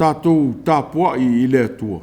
tātou tāpua'i I le atua.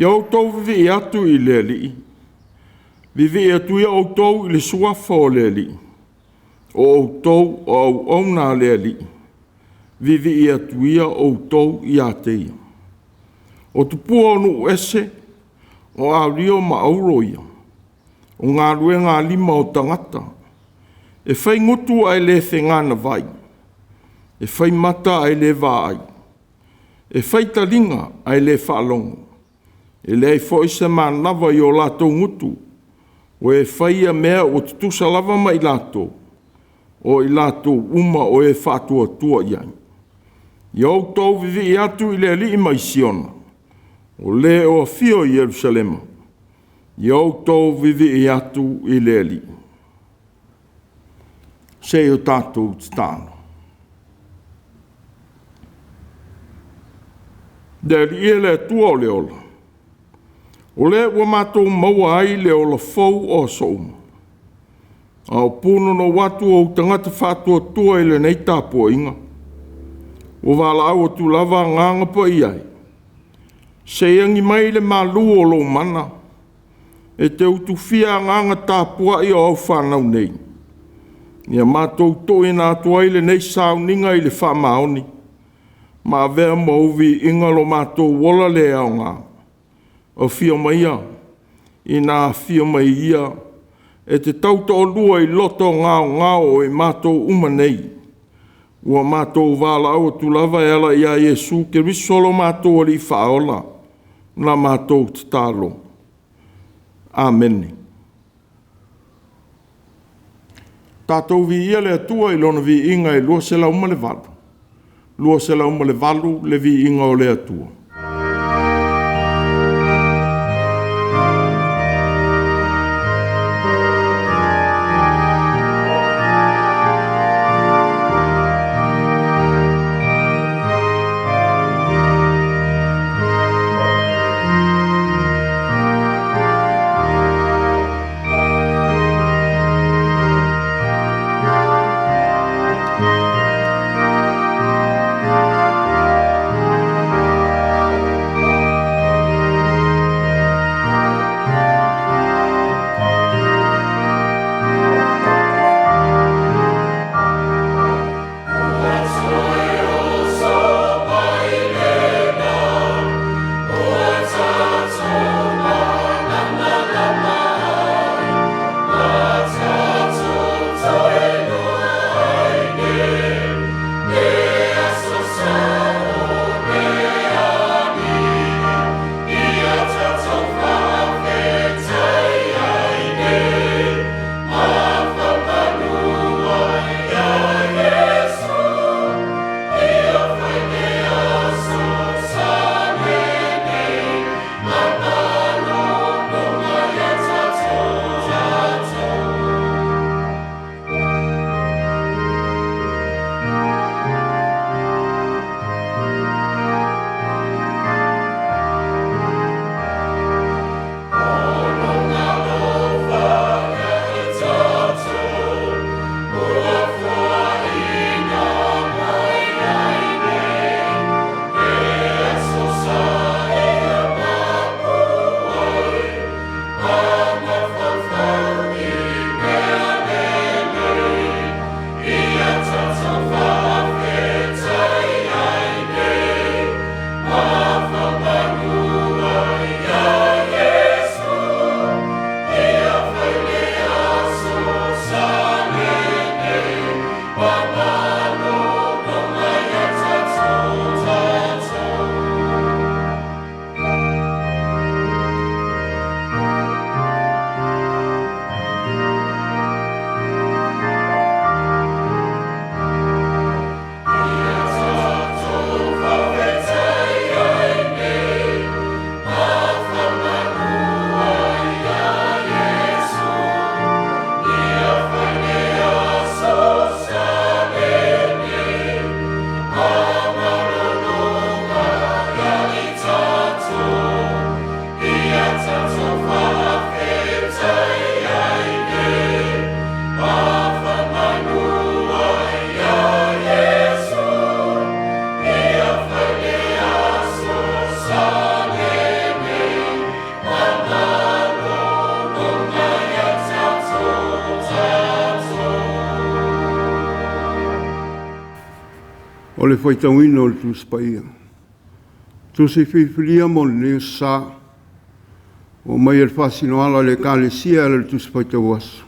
Ia Autū vivi atu I le ali'i. Vivi atu ia Autū I le suafa o le ali'i. O Autū o au nā le ali'i. Vivi atu ia Autū I ateia. O tupua onu ese, o aurio ma auro ia. O ngā ruenga lima o tangata. E whai ngutu ai le whengana vai. E whai mata ai le vāai. E whai talinga ai le whaalongo. E lei fo isa manawa I o lātou ngutu, o e whaia mea o tutusa lava mai lātou, o I lātou uma o e whātua tua iai. I Autū vivi atu I le ali'i mai Siona, o le o fio I Yerusalema. I Autū vivi atu I le ali'i. Se o tātou tāno. Le ali'i le tua o le ola. O le ua mātou maua ai le o la fau o souma. A o puno no watu o tangata whātua tua I le nei tāpua'iga. O wala au atu lava nganga pa iai. Se yangi mai le malu o lo mana. E te utu fia nganga tāpua'i o au whanau nei. Ia mātou toi nā tua I le nei sauninga I le whamaoni. Ma vea mauvi inga lo mātou wola le au ngā. O fio mai ia, I nā fio mai ia, e te tauta o lua I loto ngāo e mātou umanei. Ua mātou wāla au tu lava e ala ia Iesu, ke risolo mātou ali whaola, na mātou te tālo. Amen. Tātou vi ia le atua I lona vi inga I lua se lau ma le valu. Lua se lau ma le valu le vi inga o le atua. O le faitauina o le tusi paia. Tusi whiwhiria mo le sa. O mai e whasino ala le kālesia le tusi faitau asu.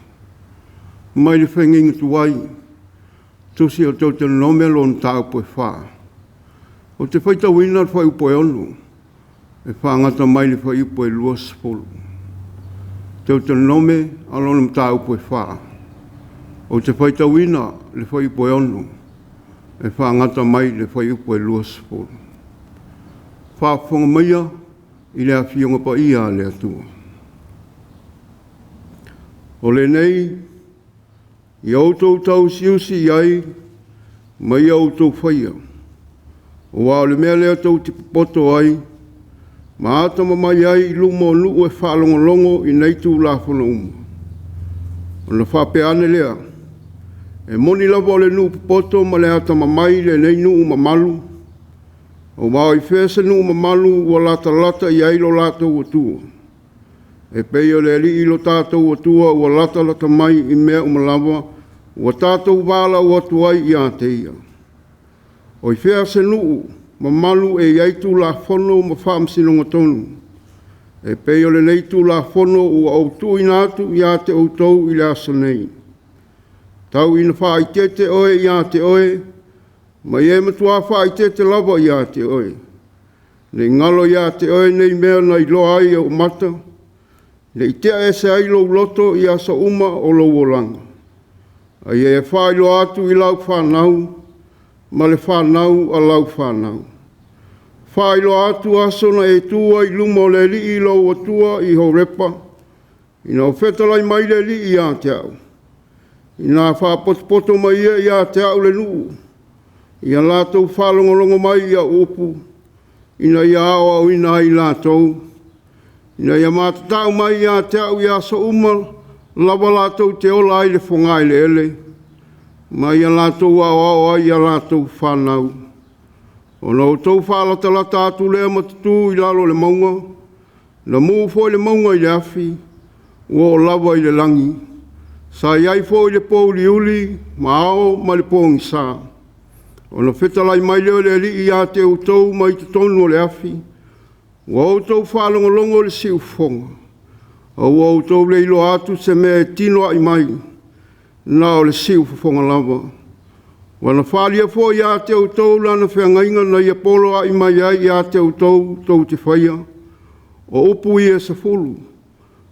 Mai le whenginga tuai. Tusi o Teuteronome lon tāu poe wha. O te faitauina le whai upo e onu. E whangata mai le whai upo e luas polo. Teuteronome alon tāu poe wha. O te faitauina le whai upo e onu. E whangata mai le whai upo e luas polo. Whaafonga maia i le awhionga pa ia le atua. O le nei, i Autū tau siusi iai, mai Autū whaia. O wao le mea lea tau te poto ai, ma atama mai ai lumo nuu e whaalongolongo i nei tū la whana umu. O na whapeane lea, e moni lava o le nuu poto ma le atama mai le nei nuu mamalu. O wao E.F.K.A.S nuu mamalu ua lata i ailo lātou atua. E pei o le ali ilo tātou atua ua lata mai i mea umalava, ua tātou wala ua tuai i āteia. O E.F.K.A.S nuu mamalu e iaitu la whono ma whaamsinonga tonu. E pei o le nei tu la whono ua Autū inatu i ate Autū i le aso nei. Tau ina whaitete oe i ate oe, ma e matua whaitete lava i ate oe. Ne ngalo i ate oe nei mea na i loa ai o mata, ne i tea ese ai lo loto i asa uma o lo olanga. Ai e whailo atu i lau whanau, ma le whanau a lau whanau. Whailo atu aso na e tua i lumo le li i lo atua i ho repa, ina o whetalai mai le li i ate au. Ina whapotopoto mai i ate au le nuu. Ia lātou whalongolongo mai ia upu, ina ia awa o ina i lātou. Ina ia mātatau mai ia te au ia sa uma, lava lātou te ola ai le whangai le ele. Ma ia lātou awa ia lātou whanau. O na o tau whalatalata atu lea matatu i lalo le maunga, na mū fo le maunga i le afi, ua o lava i le langi. Sa iai fo i le pō liuli, ma ao ma le pōngi sā. O na whetalai mai leo le li i a te Autū mai te tonu o le afi. Ua Autū whalongolongo le siu whonga. O Autū le ilo atu se mea tino ai mai. Na o le siu whonga lava. Ua na whalia fo i a te Autū lana whiangainga na ia polo ai mai ai i a te Autū tau te whaia. O upu i e sa fulu.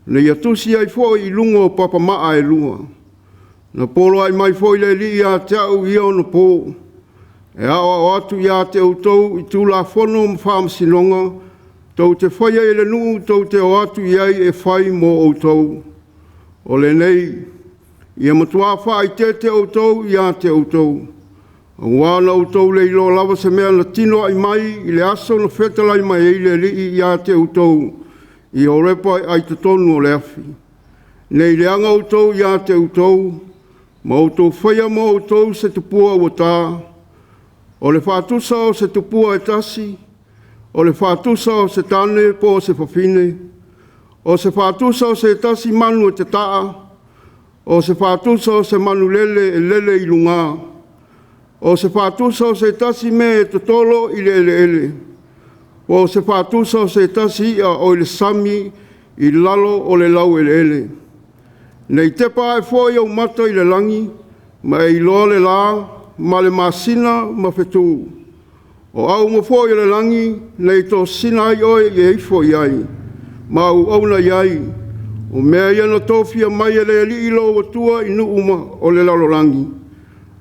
Na ia tusi ai fo i lungo o papa maa e lua. Na polo ai mai fo i le li i a te au i o na pō. E awa o atu i a te Autū i tū la whono ma whaamsinonga, tau te whaia i le nuu tau te o atu i ai e whai mō Autū. O le nei, i a matua wha i te Autū i a te Autū. A wana Autū le ilo lava se mea na tino ai mai i le aso na whetalai mai e le li i a te Autū. I o repa ai te tonu o le afi. Nei le anga Autū i a te Autū, ma Autū whaia mō Autū se tupua ua tā. O le whātusa o se tupua e tasi, o le whātusa o se tane po o se whawhine, o se whātusa o se tasi manu e te taa, o se whātusa o se manu lele e lele i lunga, o se whātusa o se tasi me e totolo i le ele ele, o se whātusa o se tasi ia o le sami i lalo o le lau ele ele. Nei te pā e fōi au mata i le langi, ma e iloa le la, ma le masina ma whetū. O au ma fōi le langi, nei tō sina ai oe i eifo i ai. Ma au auna i ai. O mea iana tōwhia mai e le li ilo o tua i nuuma o le lalolangi.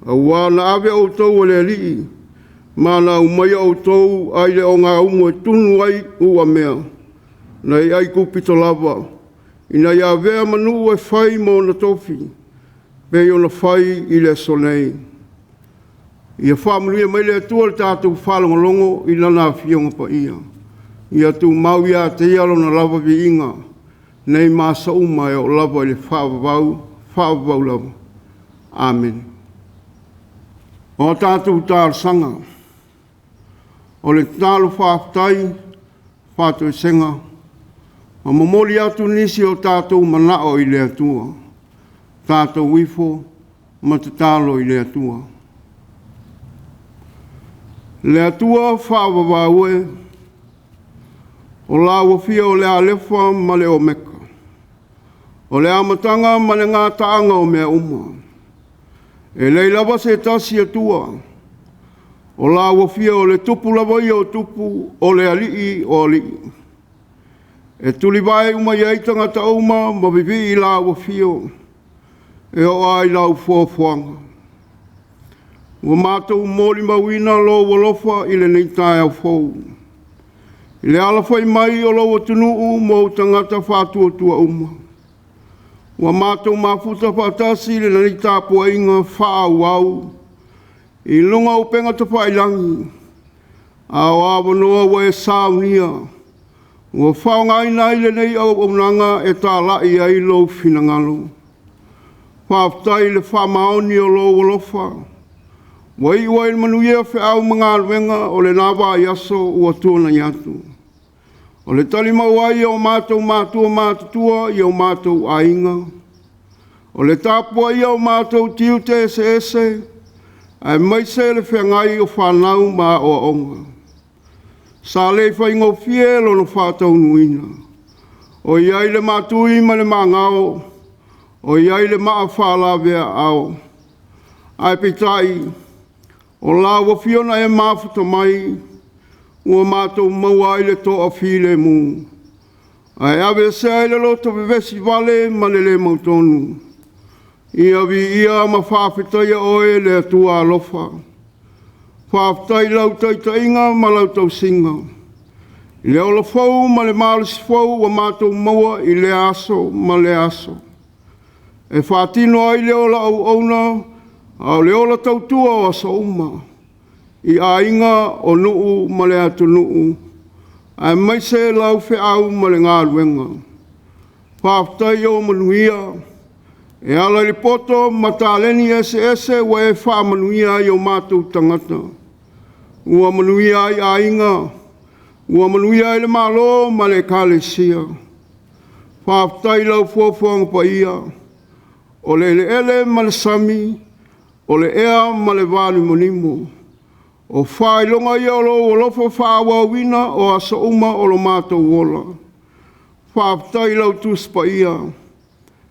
A wana ave o tau o le li. Ma na umai o tau ai le o ngā umo e tunu ai ua mea. Nei ai kupito lava. Ina ia vea manu e whai mo na tōwhi. Pei o na whai i le sonei. Ia whaamanuia mai le atua le tātou whalongolongo i lana whionga pa ia. Ia tu mau ia te ialo na lava vi inga. Nei māsa umai o lava i le whaavavau lava. Amen. O tātou tāra sanga. O le tālu whaafutai, whātou senga. O mamoli atu nisi o tātou manao i le atua. Tātou wifo, ma te tālo i le atua. Le atua whāwawaue, o la wafia o le alefa ma le o meka. O le amatanga ma le ngā taanga o mea uma. E leilawa se tasi atua. O la wafia o le tupu lawa i o tupu o le alii o alii. E tuli vai uma iai tangata uma ma vivi i la wafia. E o ai lau fuafuanga. Wa mātou mōri mawina lo walofa i le neitai au fau. I le alafa i mai o lo watunuu mo tangata whātua tua uma. Wa mātou mafuta whātasi le nani TAPUA'IGA whaau au. I lunga o penga te whailangi. A o awanoa wa e saunia. Wa whaonga ina i le nei au unanga e tā lai ai lo finangalo. Whāftai le whamaoni o lo walofa. Wa i wa il manuia whaau mga alwenga o le nawa yaso ua tuana yatu. O le talima wai o mātou Mātua mātutua i o mātou ainga. O le tāpua i o mātou tiute ese, ai mai se le whengai o whanau mā o onga. Sa le whaingo fielo no whātou nuina. O iai le mātui ma le māngao, o iai le maa whālawea ao. Ai pitai, o la wafiona e mafuta mai, ua mātou maua i le toa while mu. Ai awe se ai le loto vevesi vale ma le le mautonu. Ia vi ia ma whawhitaia oe le atua alofa. Whawhitai lau taitainga ma lau tau singa. I le ola fau ma le mālisi fau wa mātou maua i le aso ma le aso. E whātino ai le ola au auna, au le ola tautua o asa uma. I ainga o nuu ma le atu nuu. Ai mai se lau wheau ma le ngā ruenga. Whāwhitai o manuia. E ala li poto ma tāleni ese wa e wha manuia i o mātou tangata. Ua manuia i ainga. Ua manuia i le malo ma le kālesia. Whāwhitai lau fuafuanga pa ia. O le ele ma le sami. O le ea ma le vālu monimo. O whailonga i alo o lofa whāwawina o asa uma o lo mātou wola. Whāwhitai lau tuspa ia.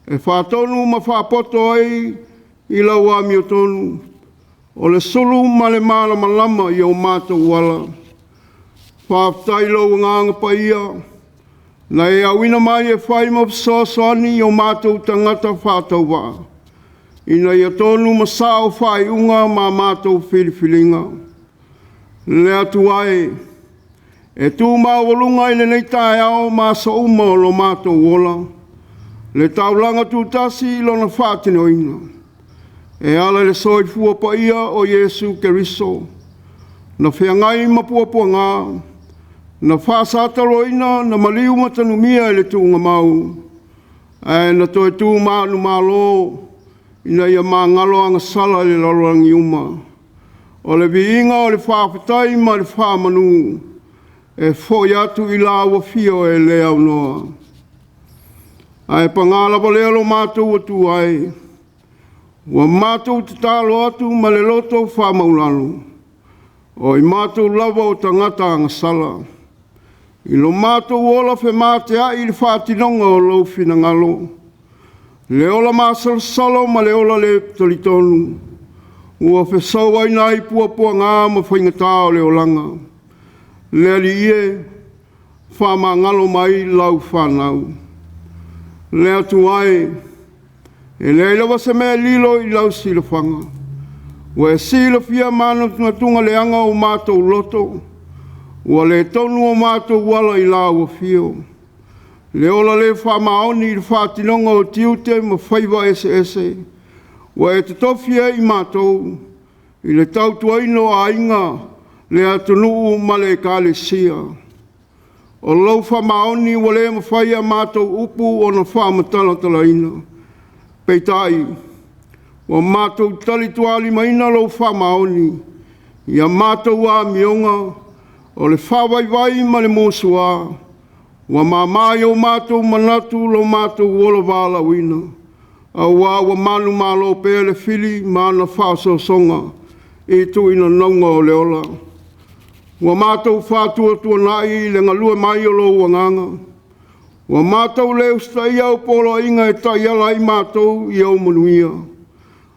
E whātonu ma whāpoto ai i lau a miotonu. O le sulu ma le mālama lama i o mātou wala. Whāwhitai lau nganga pa ia. Na e awina mai e whaima soasoani i o mātou tangata whātau waa. Ina ia tonu ma sao whai unga ma mātou whiliwhilinga. Le atua e tū mā walunga i le nei tae ao mā sa uma o lo mātou wola. Le taulanga tūtasi i lona whātine oina. E ala le soifua pa ia o Yesu Keriso. Na whiangai mapuapua ngā. Na whāsātaro ina na maliu matanumia i le tūnga mau. E na toi tū mānu mālo. Ina ia mā ngalo anga sala le lalorangi uma. O le viinga o le whāwhitai ma le whāmanu. E fhoi atu i la wafio e le au noa. Ai pangala pa le alo mātou atu ai. Wa mātou te tālo atu ma le loto whāmaulanu. O i mātou lava o tangata anga sala. I lo mātou ola whe mātea i le whātinonga o lau finangalo. Le ola māsalo ma le ola le tolitonu. Ua whesau ai nai puapua ngā ma whaingatā o le olanga. Le ali ie, whama ngalo mai lau whanau. Le atu ai, e le ilawa se mea lilo i lau sila whanga. Ua e sila fia manu tunga leanga o mātou loto. Ua le tonu o mātou wala i lau a fio. Le ola le whamaoni i le whātinonga o tiute ma whaiva ese. Wa e te tofia i mātou, i le tautuaino a inga, le atunuu ma le kālesia. O lau whamaoni wa le mawhaia mātou upu o na whāmatala ina. Peitai, wa mātou talituali maina lau whamaoni, ia mātou a mionga, o le whawaiwai ma le mōsua, wa mamai o mātou manatu lo mātou wola wāla wina. Awa wa manu malo pe le fili mana faso songa e tu ina nonga o le ola. Ua mātou whātua tua nai le ngalua mai o lo wanganga. Ua mātou leo stai au polo inga e tai ala I mātou I au manuia.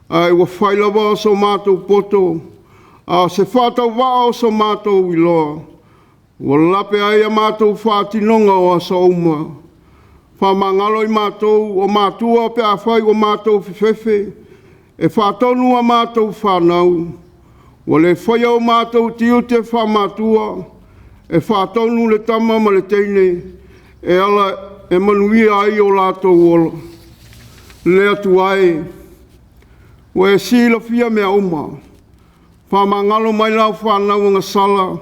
Ai ua whailawa so mātou poto. A se whātau wao so mātou I loa. Ua lape ai a mātou whātinonga o asa uma. Whamangalo I mātou o Mātua pe a whai o mātou whiwhewe. E whātonu a mātou whanau. Ua le whai au mātou tiu te whamatua. E whātonu le tama ma le teine. E ala e manuia ai o lātou ola. Le atu ai. Ua e sila fia mea uma. Whamangalo mai lau whanau ngā sala.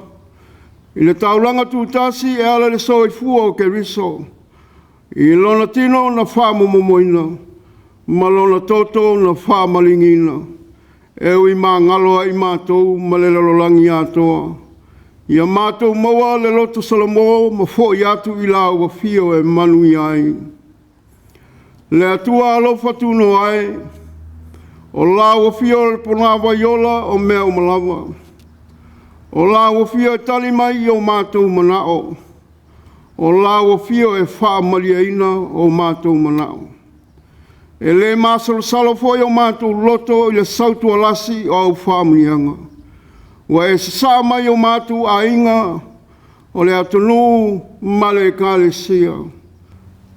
I le taulanga tūtasi e ala le soifua o ke riso. I lona tino na whamomomoina. Ma lona toto na whamalingina. E ui mā ngalo ai mātou ma le lalolangi atoa. Ia mātou maua le loto salamo ma fo I atu I la ua fio e manui ai. Le atua alo fatuno ai. O la ua fio le pona vaiola o mea o malawa. O la ua fio e tali mai o mātou manao. O la ua fio e wha maliaina o mātou manao. E le māsalo salo foi o mātou loto I le sautu alasi o au whamanianga. Ua e sa mai o mātou a inga o le atunu ma le kālesia.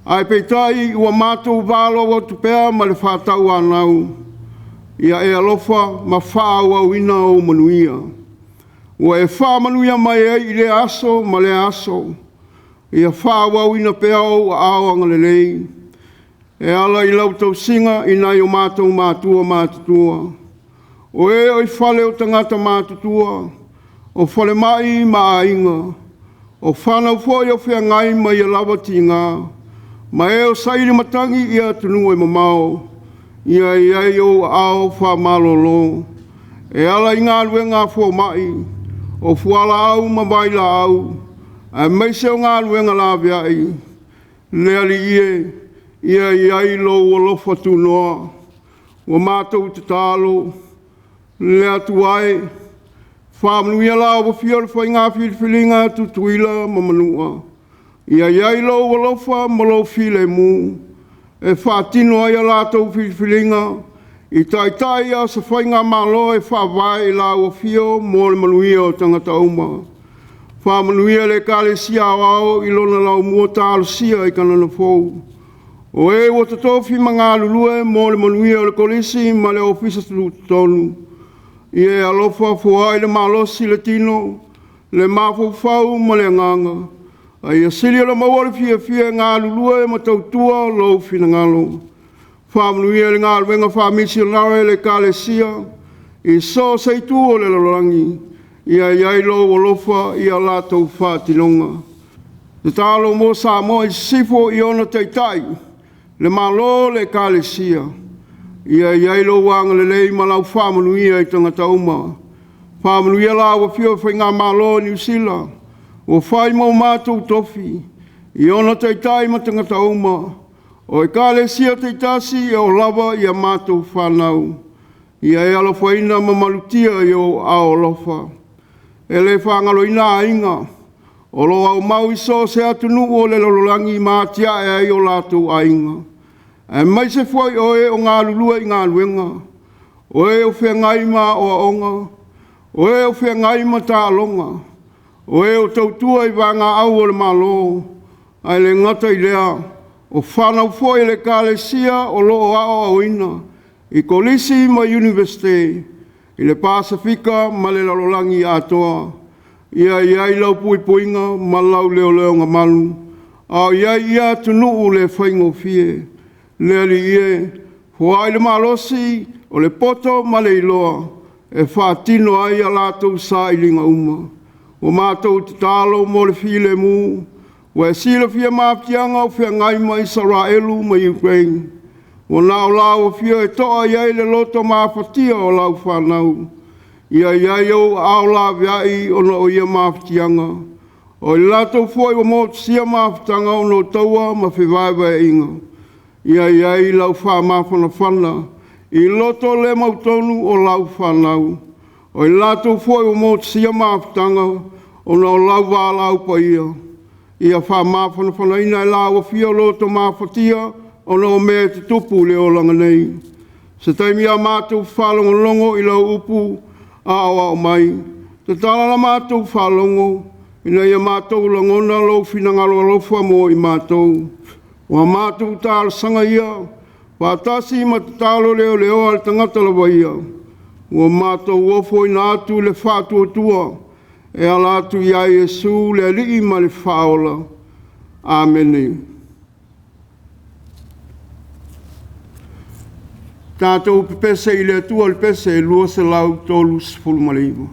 Ai peitai ua mātou valo o tupea ma le Faitau anau. Ia e alofa ma whaau au ina o manuia. Ua e wha manuia mai I le aso ma le aso. Ia whaau au ina pea o aoanga le lei. E ala I lau tau singa I nai o mātou Mātua mātutua. O e oi whale o tangata mātutua. O whale mai ma ainga. O whanau foi o whea ngai ma I lawa tinga. Ma e o sairi matangi ia tunu e mamao. Ia iai o ao wha malolo. E ala I ngā luenga fo mai. O fuala au ma baila au. A meise o ngā luenga la viai. Le ali ie. Ia iai lo o lofa tu noa. Wa mātou te tālo. Le atu ai. Whāmanuia la o fio le whai ngā whiliwhilinga tu tuila ma manua. Ia iai lo o lofa ma lo file mu. E whātino ai a lātou whiliwhilinga. I tai a sa whai ngā malo e whawai la o fio mo le manuia o tangata uma. Whāmanuia le kālesia au I lona lau mua tālosia I kanana fōu. O e o te tofi ma ngā lulue mo le manuia o le kolisi ma le ofisa tonu. I e alofa fuai le malosi le tino, le mafufau ma le nganga. Ai a sili o le maua le fia ngā lulue ma tautua lo fina ngalo. Whāmanuia le ngā luenga whamisionare le kālesia, I so seitu o le lorangi, I a iai lo o lofa I a lātou whātinonga. Te tālo mo sa mo I sifo I ona teitai, le malo le kālesia. Ia iai lo wanga le lei ma lau whāmanuia I tangata uma. Whāmanuia la wa fio whai ngā malo New Zealand. O whai mo mātou tofi. I ona teitai ma tangata uma. O e kālesia teitasi e o lava I a mātou whanau. Ia e alofaina ma malutia I o ao lofa. E le whangaloina a inga. O lo au mau I so se atunu o le lololangi mātia e ai o lātou a inga. E mai se foi o e o ngā lulua I ngā luenga. O e o whea ngai ma o aonga. O e o whea ngai ma tā alonga. O e o tautua I wanga au o le malo. Ai le ngata I lea. O whanau foi le kālesia o loo ao au ina. I kolisi ma university. I le Pasifika ma le lalolangi atoa. Ia iai lau pui puinga ma lau leo leo ngā malu. Au iai ia tunu le whaingo fie. Le ali ie, huai le malosi o le poto ma le iloa. E whaatino ai a lātou sa I linga uma. O mātou te tālo mo le file mu. O e sila fia māptianga o fia ngai ma Israelu ma Ukraine. O nao lau o fia e toa iai le loto māwhatia o lau whanau. Ia iai au au la viai o no o ia māwhatianga. O I lātou foi o mo sia māwhatanga o no taua ma whiwaiwa e inga. Ia iai lau wha māwhana whana. I loto le mautonu o lau whanau. O I lātou foi o mo sia māwhatanga o na o lau wālau pa ia. Ia wha māwhanawhana ina e lawa fia loto mawhatia o na o mea te tupu leo langa nei. Se taimi a mātou whalongo longo i lau upu a awa o mai. Te tala la mātou whalongo ina ia mātou langona lau whinangalo alofa mo i mātou. Wa mātou tāla sanga ia, wātasi ma te tālo leo leo al tangata lawa ia. Wa mātou ofo ina atu le whātua tua, e ala atu ia Yesu le alii ma le whaola. Amen. Tātou pepese i le atua le pese e lua se lau tolu sifulu malima.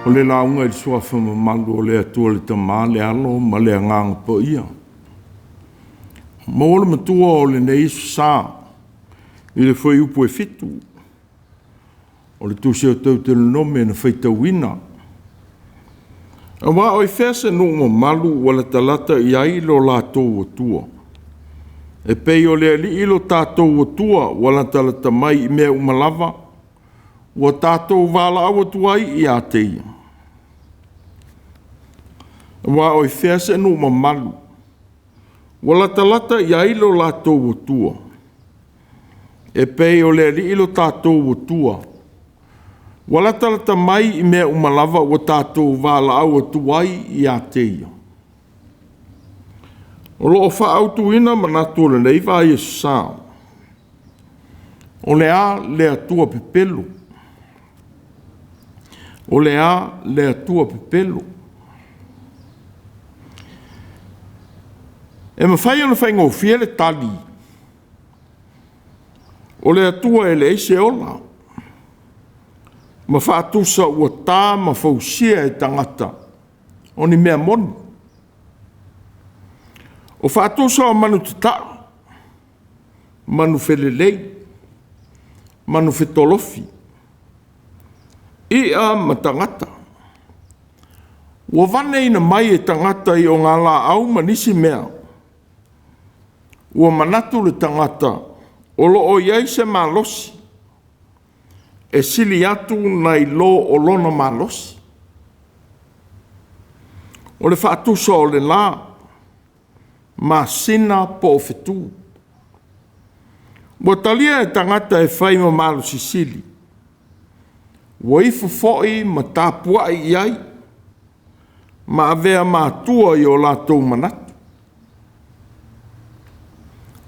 O le launga i sua whamamalu o le atua le tamā le alo ma le anganga po ia. Ma ole matua o le neisu sā i le whai upu e fitu. O le tusi o Teuteronome na Faitau ina. A wā o E.F.K.A.S no ma malu wala talata i ai lo lātou o tua. E pei o le ali ilo tātou o tua wala talata mai i mea umalava wa tātou wala awa tuai i āteia. Wa o E.F.K.A.S no ma malu. Wala talata i ailo lātou o tua. E pei o le ali ilo tātou o tua. Wala talata mai i mea umalava wa tātou wala awa tuai i āteia. O loo wha Autū ina manatu le nei vai e sā. O le a le atua pepelo. O le a le atua pepelo. E mawhai ana whai ngō fia le tali. O le atua e le eise ola. Ma whaatusa ua tā ma whausia e tangata. O ni mea moni. O whaatusa o manu tata. Manu whelelei. Manu whetolofi. Ia ma tangata. Ua vane ina mai e tangata i o ngā la au manisi mea. Ua manatu le tangata. O loo iai se malosi. E sili atu nai lo o lona malosi. O le whaatusa o le la. Ma sina po o whetu. Ua talia e tangata e whai ma malosi sili. Ua ifu foi ma TAPUA'IGA. Ma avea Mātua i o lātou manatu.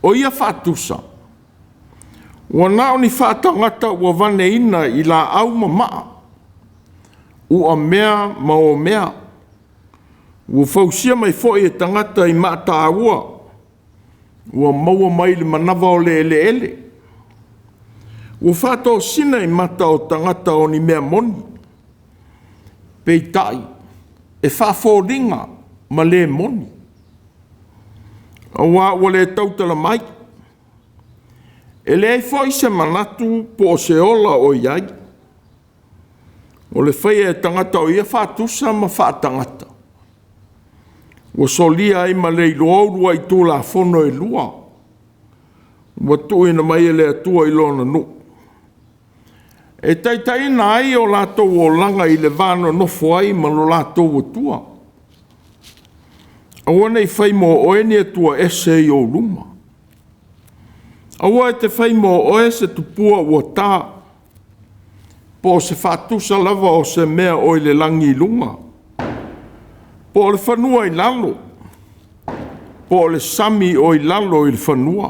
O ia whaatusa. Ua nao ni whaatangata ua vane ina i la au mamaa. Ua mea ma o mea. Ua whausia mai foi e tangata i ATUA. Ua maua mai le manawa o le ele ele. Ua whātau sina i mata o tangata o ni mea moni. Peitai. E whawhoringa ma le moni. Ua le Teuteronome. E le foi se manatu po se ola o iai. O le whaia e tangata o ia whaatusa ma whaatangata. Ua solia ai ma le iloaurua i tū la whono e lua. Ua tuina mai e le atua i lona nu. E taitaina ai o lātou o langa i le vāno nofo ai ma lo lātou o tua. Aua nei whai mo oe ni atua ese i o luma. Aua e te whai mo oe se tupua ua tā. Po se whaatusa lava o se mea o le langi lunga. Po le whanua i lalo. Po le sami o i lalo i le whanua.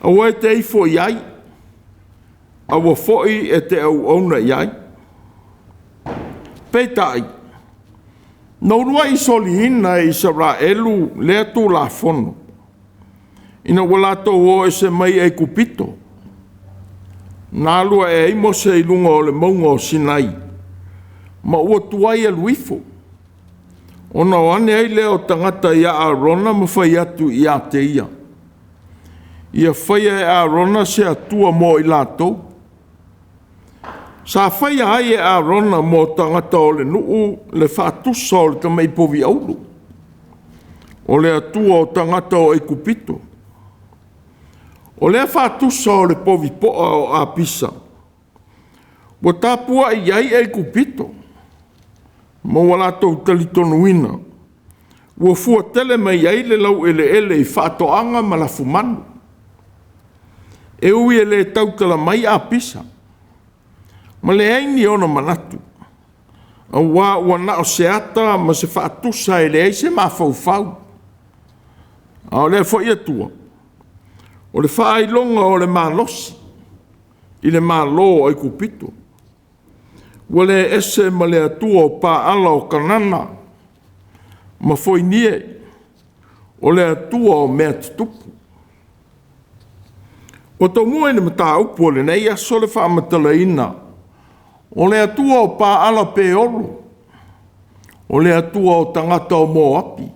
Aua e te eifo i ai. Aua foi e te au auna i ai. Peitai. Naurua i soli ina i sa ra elu lea tū la whono. Ina walato o e se mai e kupito. Nā lua e imo se i lunga o le maunga o Sinai. Ma ua tuai e luifo. Ona o ane ai leo tangata i a arona ma whai atu i a te ia. Ia whai e arona se atua mo i lātou. Sa whai ai e arona mo tangata o le nuu le whaatusa o le tamai povi auru. O le atua o tangata o e kupito. O le whaatusa o le povi poa o a pisa. Wa TAPUA'IGA e kupito. Ma wala tau talitonu ina. Wa fua tele mai ai le lau ele ele i whaatoanga ma la fumanu. E ui ele tautala mai a pisa. Ma le aini ona manatu. A wa na o se ata ma se whaatusa e le eise ma faufau. A o le fo ia tua. O le whailonga o le malosi. I le malo ai kupito. Wa le ese ma le atua o pa ala o kanana. Ma foi nie. O le atua o mea tutupu. O tau mua ina mata upo le nei aso le wha amatala ina. O le atua o pā ala pe olo. O le atua o tangata o Moapi.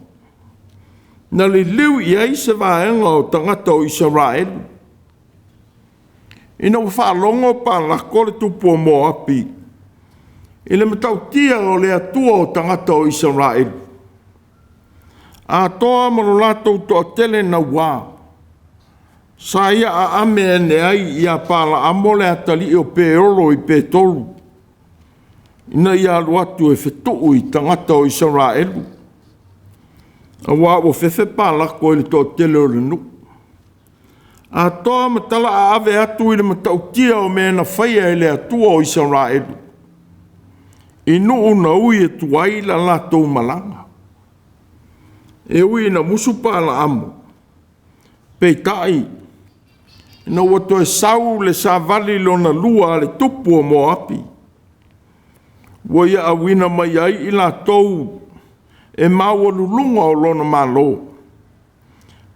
Na le liu i ai se vaenga o tangata o Israelu. Ina whaalongo pā lako le tupu o Moapi. I le matautia o le atua o tangata o Israelu. A toa maro latou toa tele na wā. Sa ia a ame ene ai ia pāla amole atali o pe olo i pe tolu. Ina ia aluatu e whetuu i tangata o Israelu. A wā o whewhe pālako i le toa tele o le nu. A toa matala a ave atu i le matautia o mena whaia i le atua o Israelu. I nuu na ui e tuai la latou malanga. E ui na musu pāla amo. Peitai. Ina wato e sau le sa vali lona lua le tupu o Moapi. Waya a wina mai ai i latou e maua lulunga o lona malo.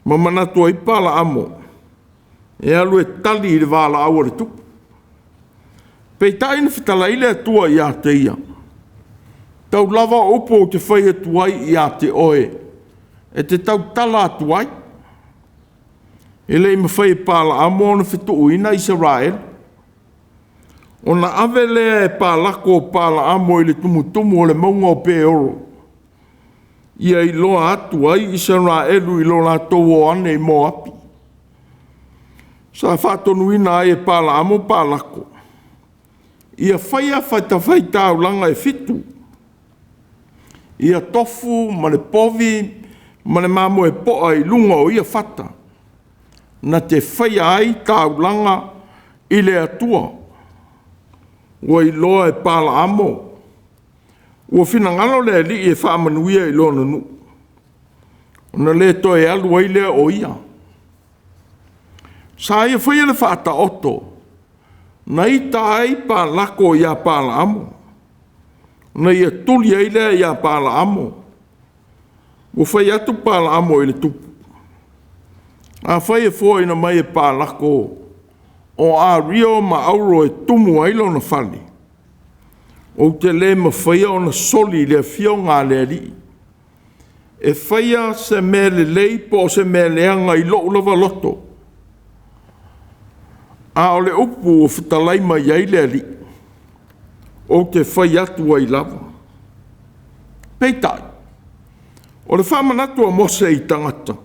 Mamanatu ai pāla amo. E alu e tali i le wala awa le tupu. Peitai na whitala i le atua i a te ia. Tau lava opo o te whai atuai i a te oe. E te tau tala atuai. E lei mawhai pāla amo na whitu ina Israel. O na ave lea e pālako o pāla amo i le tumutumu o le maunga o pe oro. Ia i loa atuai Israelu i loa tou o ane i Moapi. Sa whātonu ina ai e pāla amo pālako. Ia whaia Faitau langa e fitu. Ia tofu, ma le povi, ma le mamo e poa i lunga o ia whata. Na te whaia ai taulanga i le atua. Ua i loa e pāla amo. Ua whina ngalo le li e whaamanuia i lona nu. Ona le to e alu ai lea o ia. Sa ia whaia le whaata oto. Na i tai pālako ia pāla amo. Na ia tuli ai lea ia pāla amo. Ua whai atu pāla amo i le tupu. A whai e fōi na mai e pālako o a rio ma auro e tumu ailo na whali. O te le ma whaia o na soli le fio ngā le li. E whaia se me le lei po se me leanga i lo lava loto. A o le upu o whitalai mai ai le li. O te whai atu ai lava. Peitai. O le whamanatu a mose i tangata.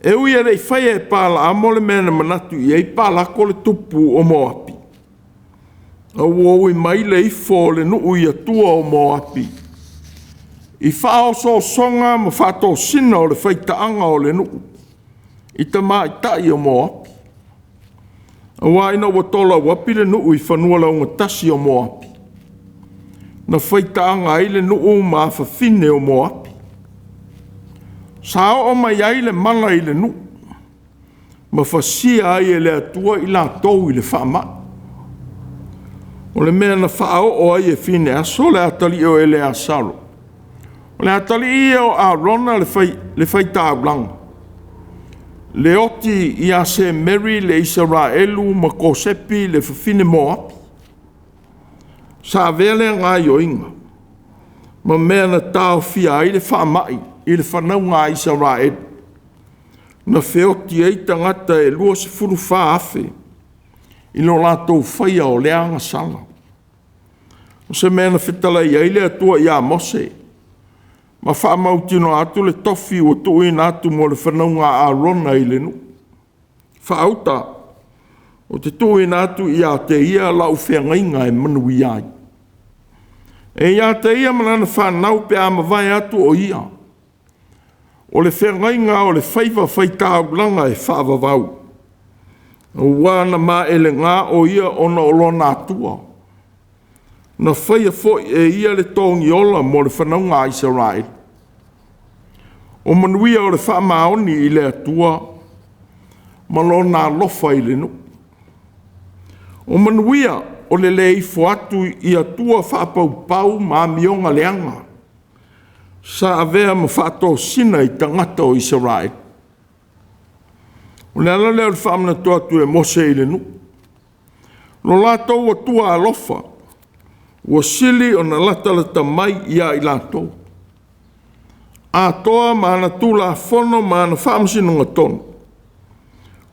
E ui ere i whaia e pāla amo le mena manatu i ei pālako le tupu o Moapi. A uoi mai le ifo le nuu i atua o Moapi. I whao so songa ma whato sina o le whaitaanga o le nuu. I ta mai tai o Moapi. A waina watola wapi le nuu i whanua launga tasi o Moapi. Na whaitaanga ai le nuu ma whawhine o Moapi. Sao o mai ai le mana i le nu. Ma whasia ai e le atua i la tau i le whaama. O le mea na whao o ai e whine aso le atali o e le asaro. O le atali i o a rona le Faitau langa. Le oti i a se Mary le Israelu ma kosepi le whawhine Moapi. Sa vele ngā yoinga. Ma mea na tau fia ai le whaamai. I le whanau ngā Israel. Na whioti ei tangata e lua se furu whaafe. I lo lātou whaia o leanga sala. O se mea na whitala i eile atua i a mose. Ma whaamautino atu le tofi o tui na atu mo le whanau ngā arona i le nu. Whaauta. O te tui na atu i a te ia lau whengainga e manu i ai. E ia te ia manana whanau pe ama vai atu o ia. O le whengainga o le whaiva Faitau langa e whaavavau. O wana ma ele ngā o ia ona o lona atua. Na whaia foi e ia le tongi ola mo le whanau ngā Israel. O manuia o le whaamaoni i le atua. Ma lona lofa i le nu. O manuia o le leifo atu i atua whaapau ma mionga leanga. Sa avea ma whaato sina i tangata o Israel. O le ala leo le whaamana toatu e mose i le nu. Lo lātou atua alofa. Ua sili o na lata mai ia I lātou. A toa maana tula fono maana whaamasino tonu.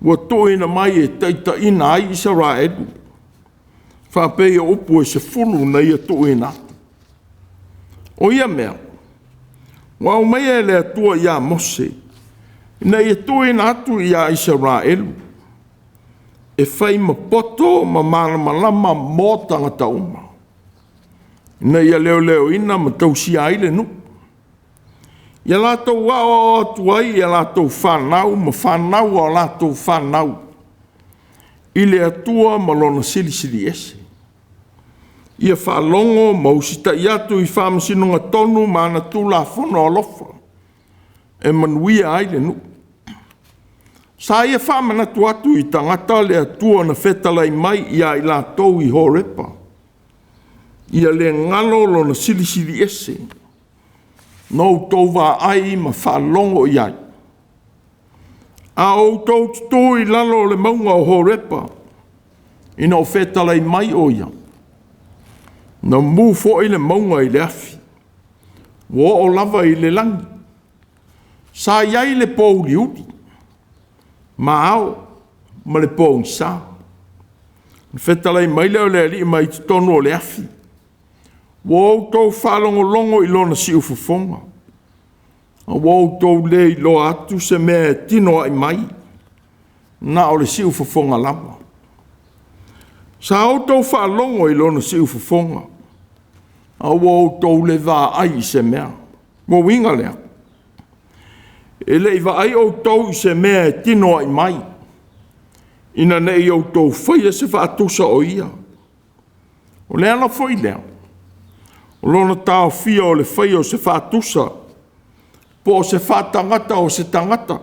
Ua tuina mai e teita ina ai Israelu. Whapea upu e se fulu na ia tuina. O ia mea. Wa umea le atua ia Mose. Na ia tuina atu ia Israelu. E whai ma poto ma mana malama mō tangata uma. Na ia leo ina ma tausi aile nu. Ia lātou wao atu ai, ia lātou whanau, ma whanau o lātou whanau. Ile atua ma lona sili ese. Ia whalongo ma usita iatu I whamasinonga tonu mana tula whono alofa. E manuia aile nu. Sa ia whamanatu atu I tangata le atua na whetalai mai ia I lātou I horepa. Ia le ngalo lona sili ese. No tau wā ai ma whalongo iai. A o tau tutui lalo le maunga o horepa. Ina o whetalai mai o ia. Na mu fo I le maunga I le afi. Wo o lava I le langi. Sa iai le pou liudi. Ma ao ma le pou sa. Whetalai mai leo le ali mai tono o le afi. Wo tau whalongo longo I lona si ufufonga. Wo tau le I lo atu se mea tino ai mai. Na o le si ufufonga lama. Sa o tau whalongo I lona si ufufonga. Wo tau le va ai se mea. Wo winga lea. E le va ai o tau se mea tino ai mai. Ina nei o tau whaia se whaatusa o ia. O lea la foi lea. O lona tau fia o le whaia o se whaatusa. Po o se whaatangata o se tangata.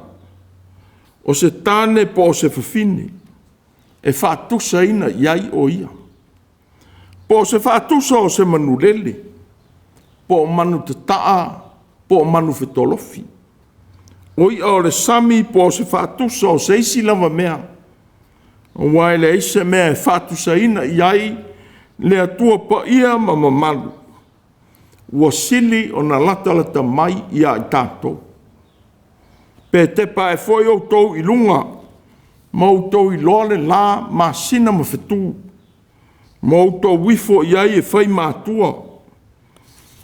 O se tāne po o se whawhine. E whaatusa ina iai o ia. Po o se whaatusa o se manulele. Po o manu te taa. Po o manu whetolofi. O ia o le sami po o se whaatusa o se isi lava mea. O wai le ise mea e whaatusa ina iai. Le atua pa ia ma mamalu. Ua sili o na lata mai ia I tātou. Pe te pa e foi o tau I lunga. Ma o tau I loa le la ma sina ma whetū. Ma o tau wifo iai e whai Mātua.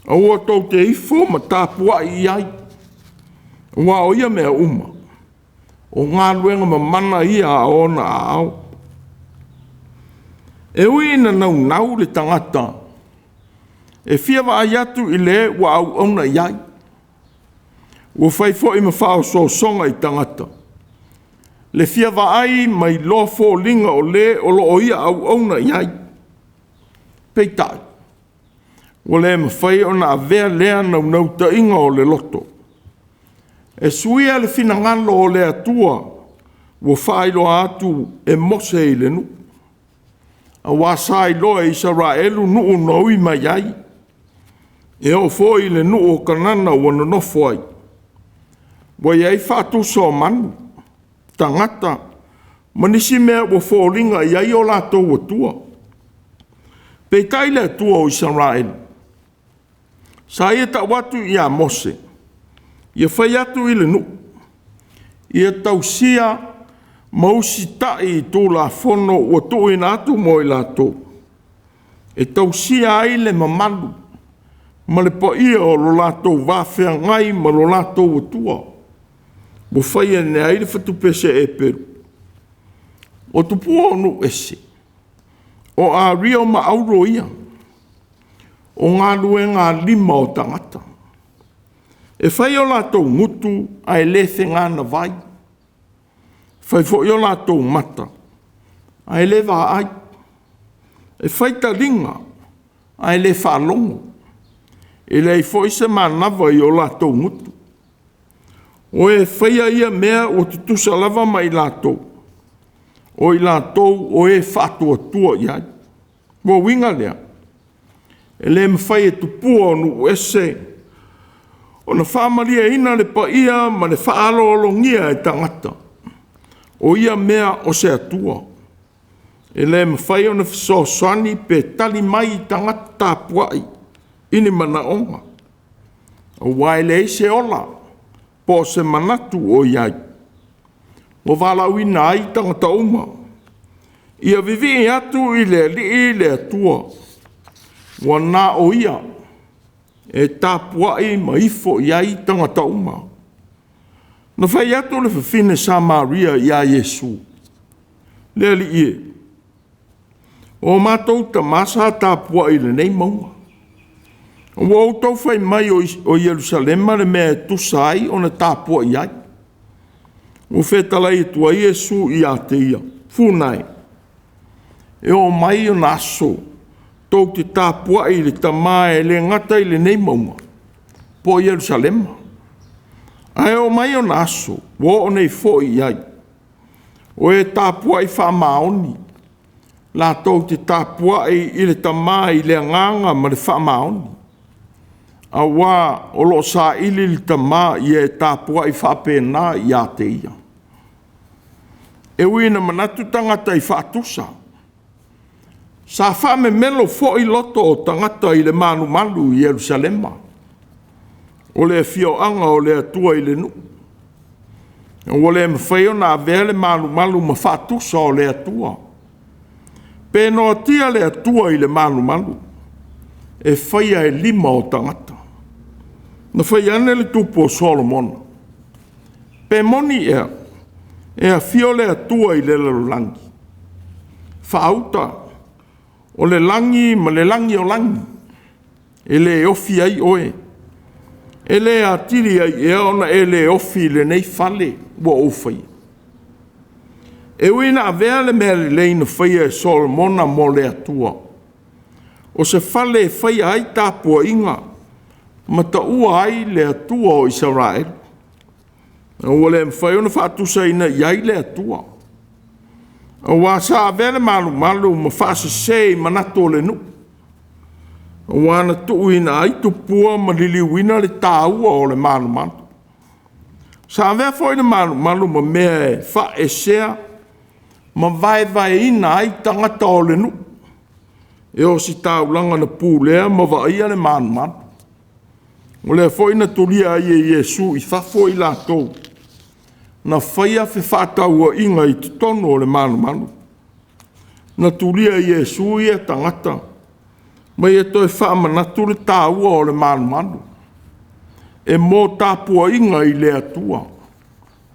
A ua tau te ifo ma TAPUA'IGA. Ua o ia mea uma. O Gāluega ma mana ia a ona a au. E ui na nau le tangata. E fia wa ai atu I le wa au ona iai. Ua whai fo I ma whao so songa I tangata. Le fia wa ai mai lo fo linga o le o lo o ia au ona iai. Peitai. Ua le ma whai ona a vea lea nau ta inga o le loto. E suia le fina ngalo o le atua. Ua whai lo atu e mose I le nu. A wasai lo e Israelu nu nui mai ai. E o foi le nu o kanana wana no foi. Wa iai whātu so manu. Tangata. Manisi mea wa fōringa iai o lātou atua. Peitai le atua o Israelu. Sa ia ta watu ia Mose. Ia whai atu I le nu. Ia tausia mausi tai I tō la whono o tō ina atu mo I lātou. E tausia ai le mamalu. Ma le pa ia o lo lātou wāwhea ngai ma lo lātou atua. Mo whaia ne aile whatupese e peru. O tupua onu ese. O a rio ma auro ia. O Gāluega lima o tangata. E whai o lātou ngutu a e lefe ngāna vai. Whai fo i o lātou mata. A e le wā ai. E whai ta ringa. A e le whālongo. E lei fo i se manava I o lātou ngutu. O e whaia ia mea o tutusa lava mai lātou. O I lātou o e whātua tua iai. Mo winga lea. E le mwhai e tupua o nu ese. O na whamalia ina le pa ia ma le whaalo o longia e tangata. O ia mea o se atua. E le mawhai o na whasoasani pe tali mai tangata tāpuai ini mana onga. O wai le se ola po se manatu o iai. O wala wina ai tangata uma. Ia vivi atu i le atua. Wa nā o ia. E tāpuai ma ifo iai tangata uma. Na whai atu le whiwhine Samaria ia Yesu. Le li ie. O mātou ta masa tāpuai le nei maunga. O tau whai mai o Yerusalema le mea tusai o na tāpua iai. O whetalai tua Iesu i a te ia. Funai. E o mai o naso. Tau te tāpua i le tamae le ngata i le nei maunga. Po Yerusalema. Ai o mai o naso. O nei fo iai. O e tāpua i whamaoni. La tau te tāpua i le tamae i le nganga ma le whamaoni. A wā o lo sa ili li tamā i e tāpua i whapena i a te ia. E wina manatu tangata i whatusa. Sa whame melo fo i loto o tangata i le manu manu i Jerusalema. O le fio anga o le atua i le nu. O le mwheo na vele manu manu ma whatusa o le atua. Peno tia le atua i le manu manu. E whaia e 5 o tangata. Na whai ane le tupo Solomon. Pe moni ea. E a fio le atua i le langi. Whaauta. O le langi ma le langi o langi. E le ofi ai oe. E le atiri ai ea ona e le ofi le nei fale. Wa ofai. E wina a vea le mea le leina whaia e Solomona mo le atua. O se fale e whaia ai tāpua'iga. Ma taua ai le atua o Israel. O le mwhai ona whaatusa ina iai le atua. O wā sa vele malu malu ma whaasa sei manato le nu. O wāna tuu ina ai tupua ma liliwina le tāua o le malu malu. Sa vea fo ina malu malu ma mea e wha e sea ma vai ina ai tangata o le nu. E o si tāulanga na pūlea ma vaia le malu malu. O le foi na tulia ai e Yesu i whafo i lātou. Na whaia whi whātaua inga i tutono o le manu manu. Na tulia i Yesu i e tangata. Mai e toi whaamanatu le tāua o le manu manu. E mō tāpua inga i le atua.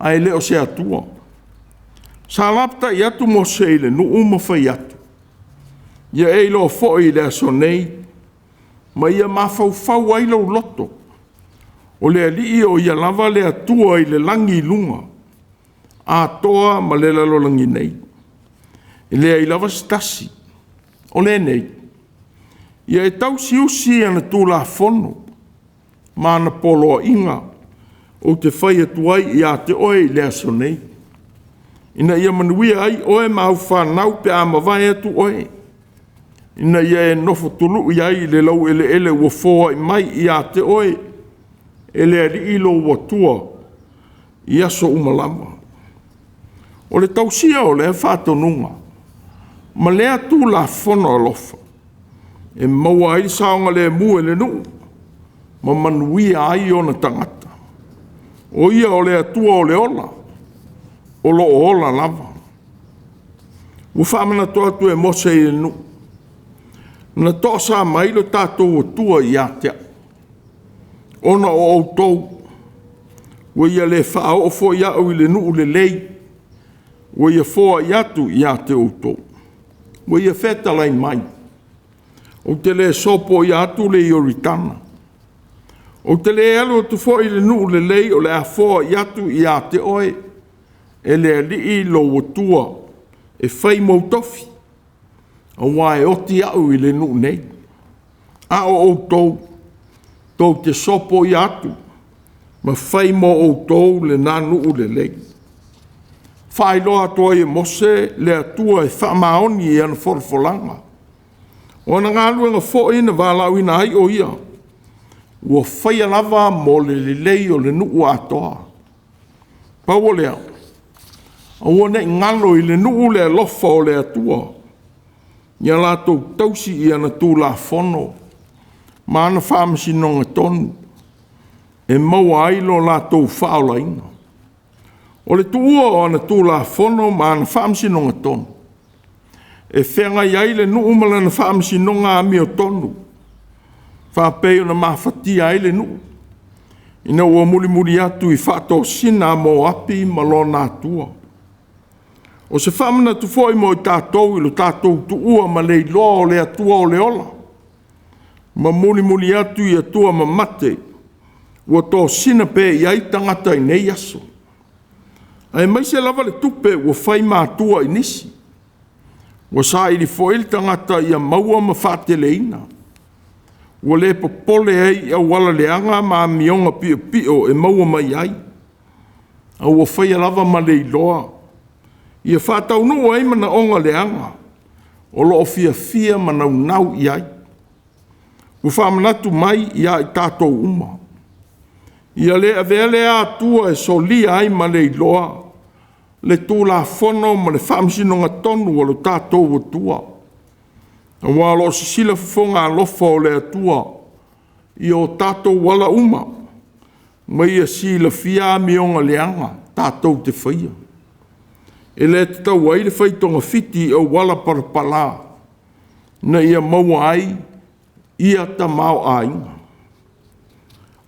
Ai leo se atua. Sa lapta i atu mo se i le nu uma whai atu. Ia e lo fo i le aso nei. Ma ia mawhau ai lau loto. O le alii o ia lava le atua i le langi lunga. A toa ma le lalo langi nei. I le ai lava stasi. O le nei. Ia e tau siusi ana tūla fono. Ma ana polo inga. O te whai atuai i a te oe i le aso nei. Ina ia manuia ai oe mau whanau pe a mawai atu oe. Ina ia e nofo tulu i ai le lau ele ua foa i mai i a te oe. Ele ali ilo ua tua i aso umalama. O le tausia o le whātonunga. Ma lea tū la whono alofa. E maua ai saonga le mua le nu. Ma manuia ai o na tangata. O ia o le atua o le ola. O lo o ola lava. Ua whamana toa tu e mose i le nu. Na toa sa mai lo tātou o tua i atea. Ona o Autū. Ua ia le whao o fo ia au i le nuu le lei. Ua ia foa i atu i ate Autū. Ua ia whetalai mai. O te le sopo i atu le ioritana. O te le alo tu fo i le nuu le lei o le a foa i atu i ate oe. E le alii lo o tua. E whai mautofi. A wae oti au i le nu nei. A o Autū, tau te sopo i atu, ma whai mo Autū le nanu u le lei. Whai loa toa i mose le atua e whamaoni i ana forfolanga. O na Gāluega fo ina wālau ina ai o ia. Ua whai alava mo le lei o le nuu atoa. Pau o lea. A ua ne ngalo i le nuu le alofa o le atua. Ia lātou tausi ia na tū la whono. Mana whāmasinonga tonu. E maua ai lo lātou whaolaina. O le tuua o ana tū la whono mana whāmasinonga tonu. E whenga iai le nuu umala na whāmasinonga ami o tonu. Whāpei o na mawhatia ai le nuu. Ina ua muri atu I whātō sina mō api malona atua. O se whamana tu fōi mo I tātou ilo tātou tu ua ma lei loa o le atua o le ola. Ma muri atu I atua ma mate. Ua tō sina pē iai tangata I nei aso. Ai mai se lava le tupe ua whai mātua I nisi. Ua sa ili fōi le tangata ia maua ma whāteleina. Ua le popole ai a wala leanga ma mionga pio e maua mai ai. A ua whai lava ma lei loa. Ia Faitau nuu ai mana onga leanga. O loo fia mana unau I ai. Ua whamanatu mai ia I tātou uma. Ia le avele a ATUA e solia ai ma lei loa. Le tū la whono ma le whamsinonga tonu o lo tātou o tua. A walo sisila fufonga alofa o le atua. I o tātou wala uma. Ma ia sila fia mionga leanga. Tātou te whaia. E le te tau ai le whaitonga fiti o wala parapala. Na ia maua ai. Ia ta mau ainga.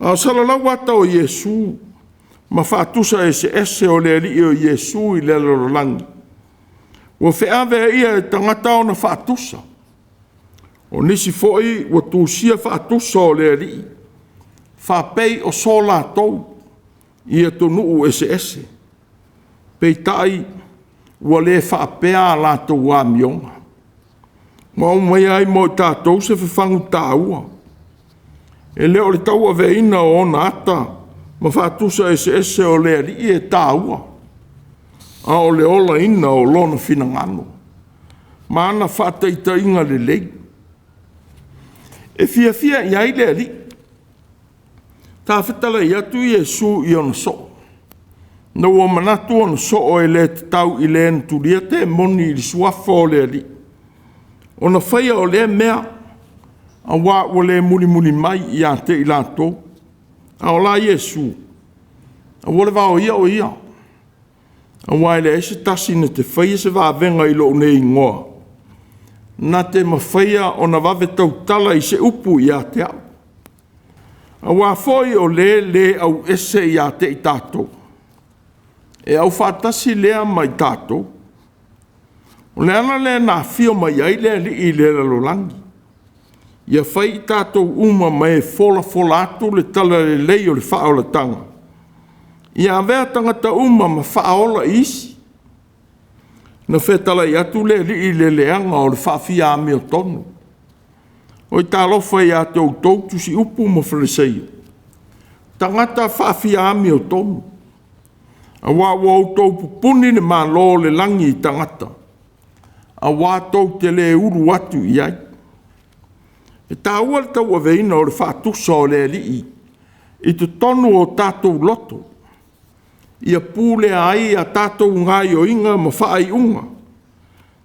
A salalau ata o Yesu. Ma whaatusa ese o le ali o Yesu I le lorolangi. Ua wheawea ia e tangata o na whaatusa. O nisi foi ua tūsia whaatusa o le ali. Whapei o so lātou. Ia tonu ese. Pei tai ua le whapea lātou wā mionga. Ma o mai ai mo tātou se whawhangu tāua. E leo le tau aveina o ona ata. Ma whaatusa ese o le ali e tāua. A o le ola ina o lona finangano. Ma ana whaataita inga le lei. E fia I ai le ali. Tā whetala I atu Yesu I ona so. Na ua manatu ona so o e le te tau I le enturia te moni I suafa o le ali. Ona whaia o le mea. A wā o le muli mai I a te I lātou. A o la Yesu. A wale wā o ia. A wā ele ese tasi na te whaia se wā venga I lo nei ngoa. Na te mawhaia o na wawe tau tala I se upu I a te au. A wā foi o le au ese I a te I tātou. E au whātasi lea mai tātou. O le ana le nā whio mai ai le li I le lalolangi. Ia whai I tātou uma mai fola atu le tala le lei o le whaola tanga. Ia avea tangata uma ma whaola isi. Na whetala I atu le li le leanga o le whawhia ame o tonu. O I tālofa I atu Autū Tusi upu ma whaleseia. Tangata whawhia ame o tonu. A wā Autū pupuni ne mā lo le langi I tangata. A wā tau te le uru atu I ai. E tāua le tau aveina o le whaatusa o le alii. I te tonu o tātou loto. Ia pūle ai a tātou ngai o inga ma whaai unga.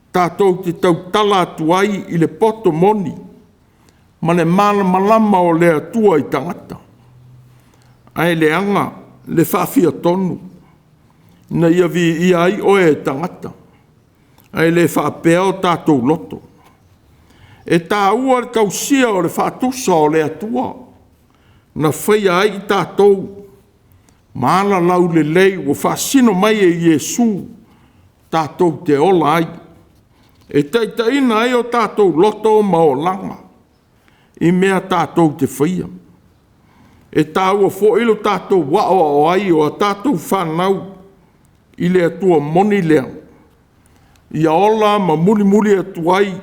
Tātou te tau tala atu ai I le poto moni. Ma le mana malama o le atua I tangata. Ai le anga le whawhia tonu. Na ia vi ia ai oe tangata. Ai le whapea o tātou loto. E tā ua le tausia o le whaatusa o le atua. Na whaia ai I tātou. Maana lau le lei o whaasino mai e Yesu. Tātou te ola ai. E taitaina ai o tātou loto ma o langa. I mea tātou te whaia. E tā ua fōilo tātou wao o ai o a tātou whanau. I le atua moni lea. Ia ola ma muli atu ai.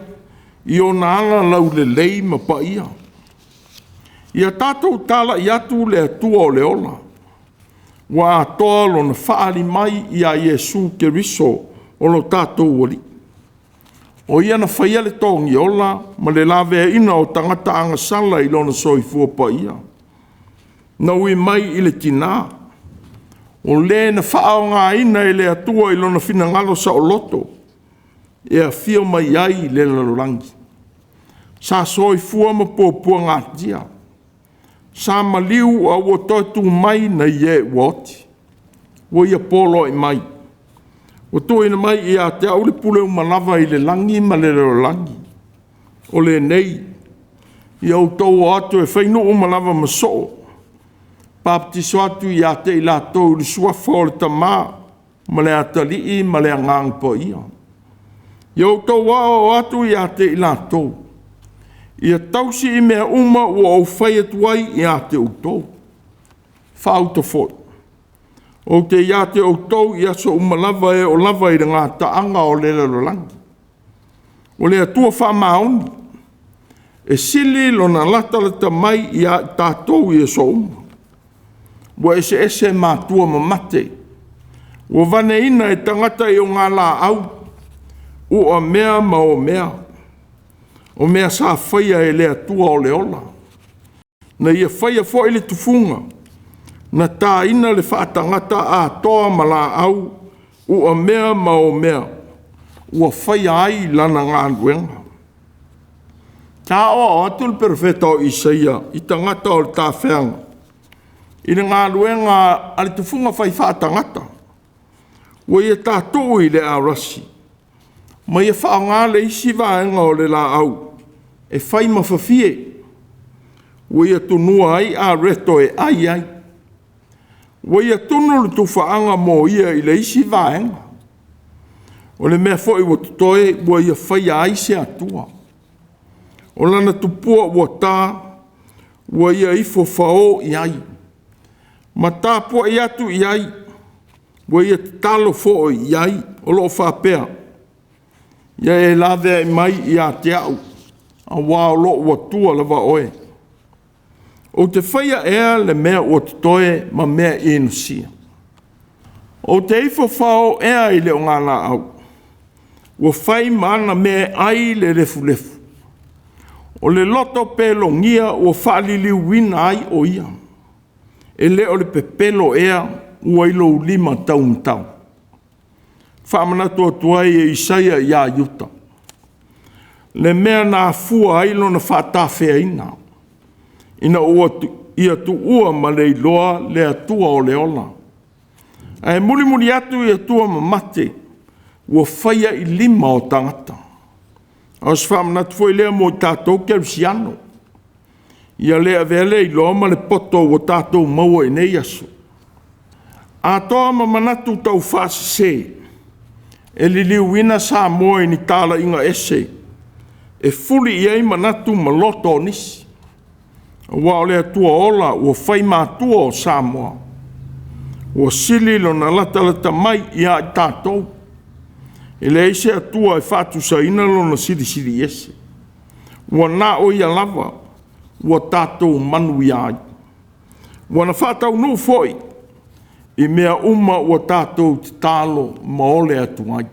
I o nāna lau le lei ma paia. Ia tātou tala I atu le atua o le ola. Wa atoa lo na whaari mai I a Yesu ke riso o lo tātou wali. O ia na whaia le tongi ola ma le lawe ina o tangata anga sala I lo na soifua paia. Na ui mai I le tina. O le na whao ngā ina I le atua I lo na finangalo sa o loto. e a fia mai ai le lalolangi. Sa soi fua ma pōpua ngātia. Sa maliu a ua totu mai na ie woti. Wa ia polo i mai. Wa toina mai i a te aule pule umalawa i le langi ma le lalolangi. O le nei, i au tau atu e whainu umalawa ma soo. Paptiso atu i a te i la tau li suafa o le tamā, ma le atali i ma le angang po ia. I au tau wao atu i a te i la tau. I a tausi i mea uma ua au whai atuai i a te utou. Whauta foi. O te i a te utou i aso umalawa e o lava i ngā taanga o le lalolangi. O le atua whamaoni. E sili lo na latalata mai i a tātou i aso uma. Wa ese Mātua mamate. Wa vane ina e tangata i o ngā la au. O a mea ma o mea. O mea sa whaia e le atua o le ola. Na ia whaia fo i le tufunga. Na tā ina le whaatangata a toa ma la au. O a mea ma o mea. Ua whaia ai lana ngā ruenga. Tā o atul perfeta o Isaia. I tangata o le tā wheanga. I le ngā ruenga ale tufunga whai whaatangata. Ua ia tātou i le arasi. Ma ia wha ngā le isi vaenga o le la au. E whai mawhawhie. Ua ia tunua ai a reto e ai ai. Ua ia tunu le tuwhaanga mo ia i le isi vaenga. O le mea fo i wa tutoe, ua ia whai ai se atua. O lana tupua ua tā, ua ia ifo whao i ai. Ma tāpua i atu i ai, ua ia talo fo i ai, o loo whapea. Ia e lawe mai i a te au, a wā o loo ua tua lawa oe. O te whaia ea le mea ua tutoe ma mea enusia. O te ifo whao ea i leo ngā la au. Ua whai maana mea ai le refu lefu. O le loto pelo ngia ua whaalili wina ai o ia. E le o le pepelo ea ua ilo 5 taumtau. Whaamanatua tuai e Isaia i a yuta. Le mea nā fua ailo na whaatawhea ina. Ina ia tu ua ma le iloa le atua o le ola. E muli atu i atua ma mate. Ua whaia i 5 o tangata. As whaamanatua foi lea mo i tātou kerisiano. Ia lea vele i loa ma le poto o tātou maua i nei asu. A toa ma manatu tau whaasi se. E li liuina sa moe ni tāla inga ese. E fuli i ei manatu ma loto nisi. Wa o lea tua ola ua whai mātua o sa moa. Ua sili lo na latalata mai i a tātou. E le eise atua e whatu sa ina lo na siri ese. Ua nā o ia lava. Ua tātou manu i ai. Ua na whātau no foi. I mea uma ua tātou te tālo ma ole atu ai.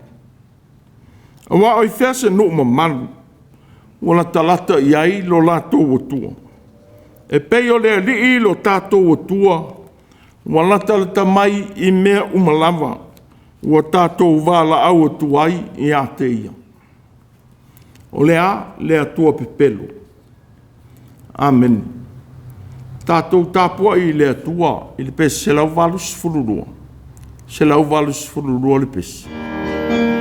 A wā oi whese no ma manu. Ua na talata i ai lo lātou o tua. E pei o lea li lo tātou o tua. Ua na talata mai i mea uma lava. Ua tātou wāla au o tu ai i a te ia. O lea tua pepelo. Amen. Tātou tāpua i le atua, i le pesi se lau valus fururua. Se lau valus fururua le pesi. Yeah.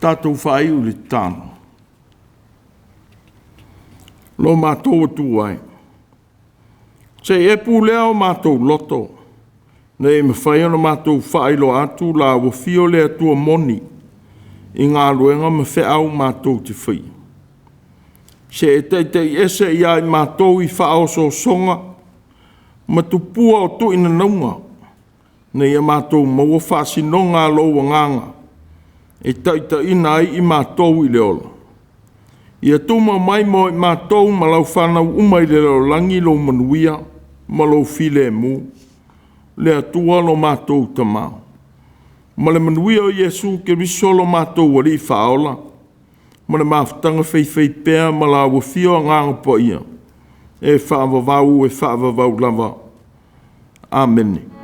tātou whai uli tāno. Lo mātou atu ai. Se e pūlea o mātou loto. Nei me whai ana mātou whai lo atu la wa fio le atua moni. I ngā luenga me whiau mātou te whi. Se e teitei ese i ai mātou i whao so songa. Ma tupua o tu ina naunga. Nei a mātou maua whasinonga lo wa nganga. E taita ina ai i mātou i leola. Ia tuma mai mo i mātou ma lau whanau umai le leo langi lo manuia ma lo file mu. Le atua lo mātou tamau. Ma le manuia o Yesu ke risolo mātou wali i whaola. Ma le mafutanga whai pēr ma la wafio a nganga po ia. E whaavavau lava. Amen.